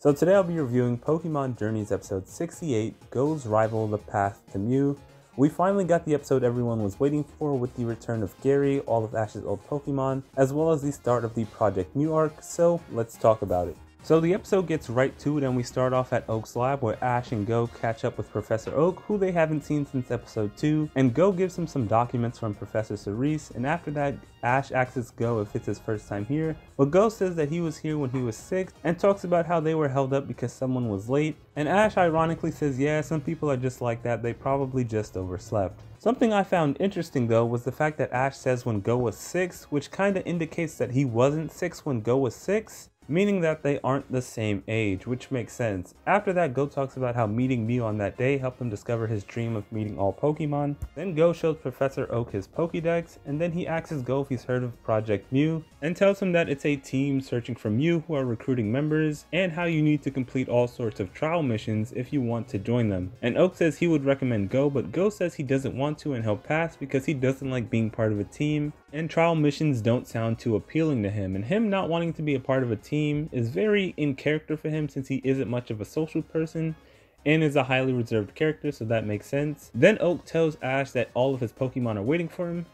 So today I'll be reviewing Pokemon Journeys episode 68, Go's Rival The Path to Mew. We finally got the episode everyone was waiting for with the return of Gary, all of Ash's old Pokemon, as well as the start of the Project Mew arc, so let's talk about it. So the episode gets right to it and we start off at Oak's lab where Ash and Go catch up with Professor Oak, who they haven't seen since episode 2, and Go gives him some documents from Professor Cerise, and after that Ash asks Go if it's his first time here, but Go says that he was here when he was 6 and talks about how they were held up because someone was late, and Ash ironically says yeah, some people are just like that, they probably just overslept. Something I found interesting though was the fact that Ash says when Go was 6, which kinda indicates that he wasn't 6 when Go was 6. Meaning that they aren't the same age, which makes sense. After that, Go talks about how meeting Mew on that day helped him discover his dream of meeting all Pokemon. Then Go shows Professor Oak his Pokédex, and then he asks Go if he's heard of Project Mew, and tells him that it's a team searching for Mew who are recruiting members, and how you need to complete all sorts of trial missions if you want to join them. And Oak says he would recommend Go, but Go says he doesn't want to and he'll pass because he doesn't like being part of a team, and trial missions don't sound too appealing to him, and him not wanting to be a part of a team is very in character for him since he isn't much of a social person and is a highly reserved character, so that makes sense. Then Oak tells Ash that all of his Pokemon are waiting for him,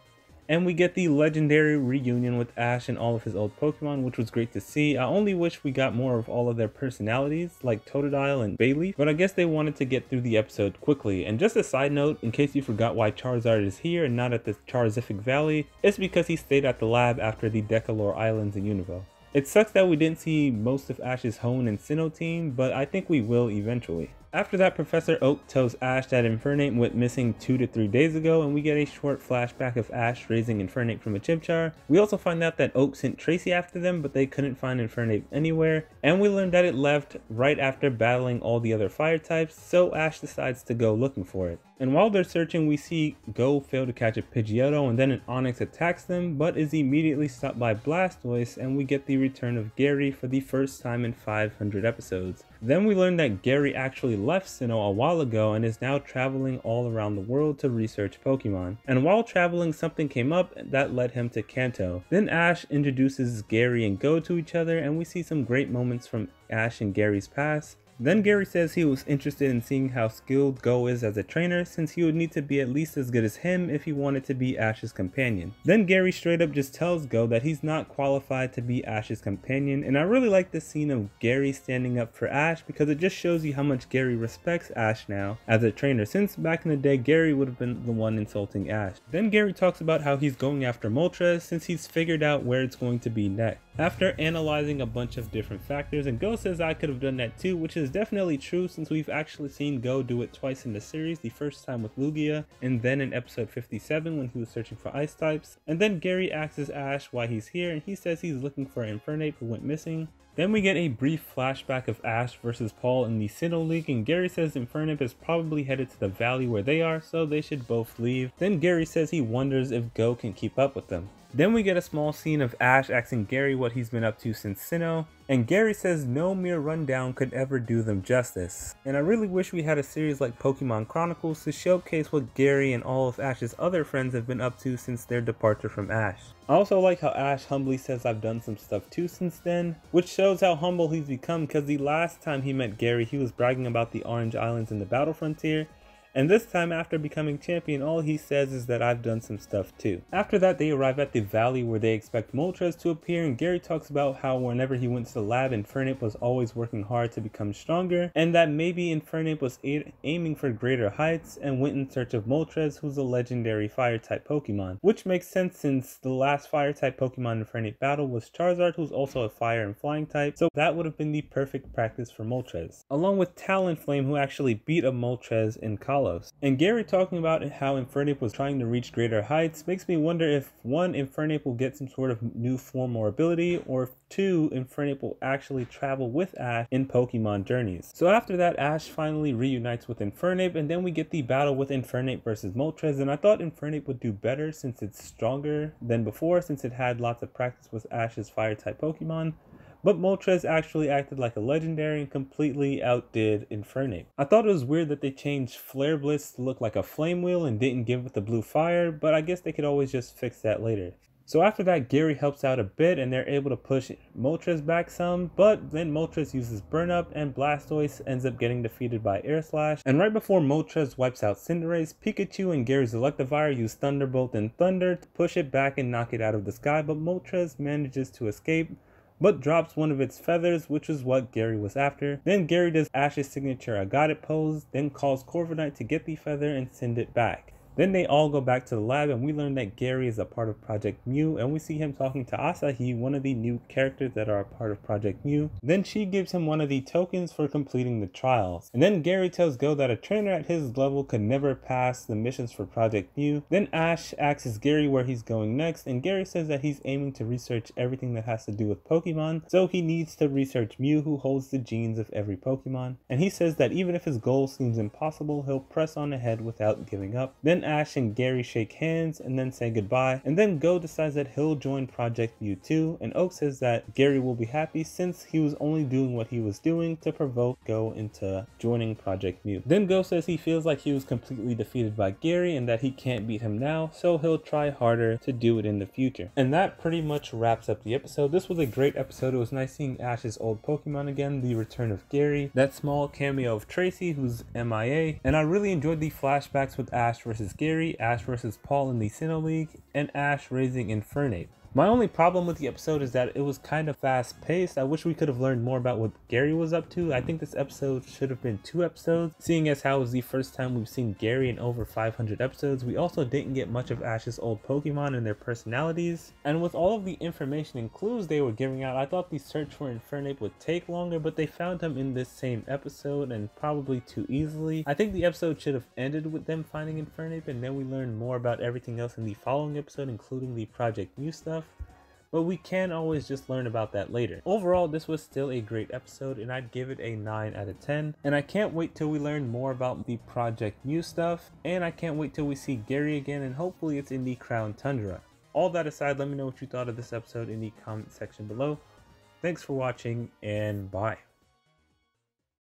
and we get the legendary reunion with Ash and all of his old Pokemon, which was great to see. I only wish we got more of all of their personalities, like Totodile and Bayleaf, but I guess they wanted to get through the episode quickly. And just a side note, in case you forgot why Charizard is here and not at the Charzific Valley, it's because he stayed at the lab after the Decalore Islands in Univille. It sucks that we didn't see most of Ash's Hone and Sinnoh team, but I think we will eventually. After that, Professor Oak tells Ash that Infernape went missing 2 to 3 days ago, and we get a short flashback of Ash raising Infernape from a Chimchar. We also find out that Oak sent Tracy after them, but they couldn't find Infernape anywhere, and we learn that it left right after battling all the other fire types, so Ash decides to go looking for it. And while they're searching, we see Go fail to catch a Pidgeotto, and then an Onix attacks them, but is immediately stopped by Blastoise, and we get the return of Gary for the first time in 500 episodes. Then we learn that Gary actually left Sinnoh a while ago and is now traveling all around the world to research Pokemon. And while traveling, something came up that led him to Kanto. Then Ash introduces Gary and Go to each other, and we see some great moments from Ash and Gary's past. Then Gary says he was interested in seeing how skilled Go is as a trainer, since he would need to be at least as good as him if he wanted to be Ash's companion. Then Gary straight up just tells Go that he's not qualified to be Ash's companion, and I really like this scene of Gary standing up for Ash because it just shows you how much Gary respects Ash now as a trainer, since back in the day Gary would have been the one insulting Ash. Then Gary talks about how he's going after Moltres since he's figured out where it's going to be next. After analyzing a bunch of different factors, and Go says I could have done that too, which is definitely true since we've actually seen Go do it twice in the series, the first time with Lugia and then in episode 57 when he was searching for ice types. And then Gary asks Ash why he's here, and he says he's looking for Infernape who went missing. Then we get a brief flashback of Ash versus Paul in the Sinnoh League, and Gary says Infernape is probably headed to the valley where they are, so they should both leave. Then Gary says he wonders if Go can keep up with them. Then we get a small scene of Ash asking Gary what he's been up to since Sinnoh, and Gary says no mere rundown could ever do them justice. And I really wish we had a series like Pokemon Chronicles to showcase what Gary and all of Ash's other friends have been up to since their departure from Ash. I also like how Ash humbly says I've done some stuff too since then, which shows how humble he's become because the last time he met Gary he was bragging about the Orange Islands and the Battle Frontier, and this time after becoming champion all he says is that I've done some stuff too. After that they arrive at the valley where they expect Moltres to appear, and Gary talks about how whenever he went to the lab Infernape was always working hard to become stronger, and that maybe Infernape was aiming for greater heights and went in search of Moltres, who's a legendary fire type Pokemon, which makes sense since the last fire type Pokemon Infernape battle was Charizard, who's also a fire and flying type, so that would have been the perfect practice for Moltres, along with Talonflame who actually beat a Moltres in Kalos. And Gary talking about how Infernape was trying to reach greater heights makes me wonder if 1, Infernape will get some sort of new form or ability, or if 2, Infernape will actually travel with Ash in Pokemon Journeys. So after that Ash finally reunites with Infernape, and then we get the battle with Infernape versus Moltres, and I thought Infernape would do better since it's stronger than before since it had lots of practice with Ash's fire type Pokemon. But Moltres actually acted like a legendary and completely outdid Infernape. I thought it was weird that they changed Flare Blitz to look like a flame wheel and didn't give it the blue fire, but I guess they could always just fix that later. So after that, Gary helps out a bit and they're able to push Moltres back some, but then Moltres uses Burn Up and Blastoise ends up getting defeated by Air Slash. And right before Moltres wipes out Cinderace, Pikachu and Gary's Electivire use Thunderbolt and Thunder to push it back and knock it out of the sky, but Moltres manages to escape, but drops one of its feathers, which is what Gary was after. Then Gary does Ash's signature I got it pose, then calls Corviknight to get the feather and send it back. Then they all go back to the lab and we learn that Gary is a part of Project Mew, and we see him talking to Asahi, one of the new characters that are a part of Project Mew. Then she gives him one of the tokens for completing the trials. And then Gary tells Go that a trainer at his level could never pass the missions for Project Mew. Then Ash asks Gary where he's going next, and Gary says that he's aiming to research everything that has to do with Pokemon, so he needs to research Mew, who holds the genes of every Pokemon. And he says that even if his goal seems impossible, he'll press on ahead without giving up. Then Ash and Gary shake hands and then say goodbye, and then Go decides that he'll join Project Mew too, and Oak says that Gary will be happy since he was only doing what he was doing to provoke Go into joining Project Mew. Then Go says he feels like he was completely defeated by Gary and that he can't beat him now, so he'll try harder to do it in the future. And that pretty much wraps up the episode. This was a great episode. It was nice seeing Ash's old Pokemon again, the return of Gary, that small cameo of Tracy who's MIA, and I really enjoyed the flashbacks with Ash versus Gary, Ash versus Paul in the Sinnoh League, and Ash raising Infernape. My only problem with the episode is that it was kind of fast paced. I wish we could have learned more about what Gary was up to. I think this episode should have been 2 episodes, seeing as how it was the first time we've seen Gary in over 500 episodes. We also didn't get much of Ash's old Pokemon and their personalities. And with all of the information and clues they were giving out, I thought the search for Infernape would take longer, but they found him in this same episode and probably too easily. I think the episode should have ended with them finding Infernape, and then we learned more about everything else in the following episode, including the Project Mew stuff. But we can always just learn about that later. Overall, this was still a great episode and I'd give it a 9 out of 10. And I can't wait till we learn more about the Project Mew stuff. And I can't wait till we see Gary again, and hopefully it's in the Crown Tundra. All that aside, let me know what you thought of this episode in the comment section below. Thanks for watching and bye.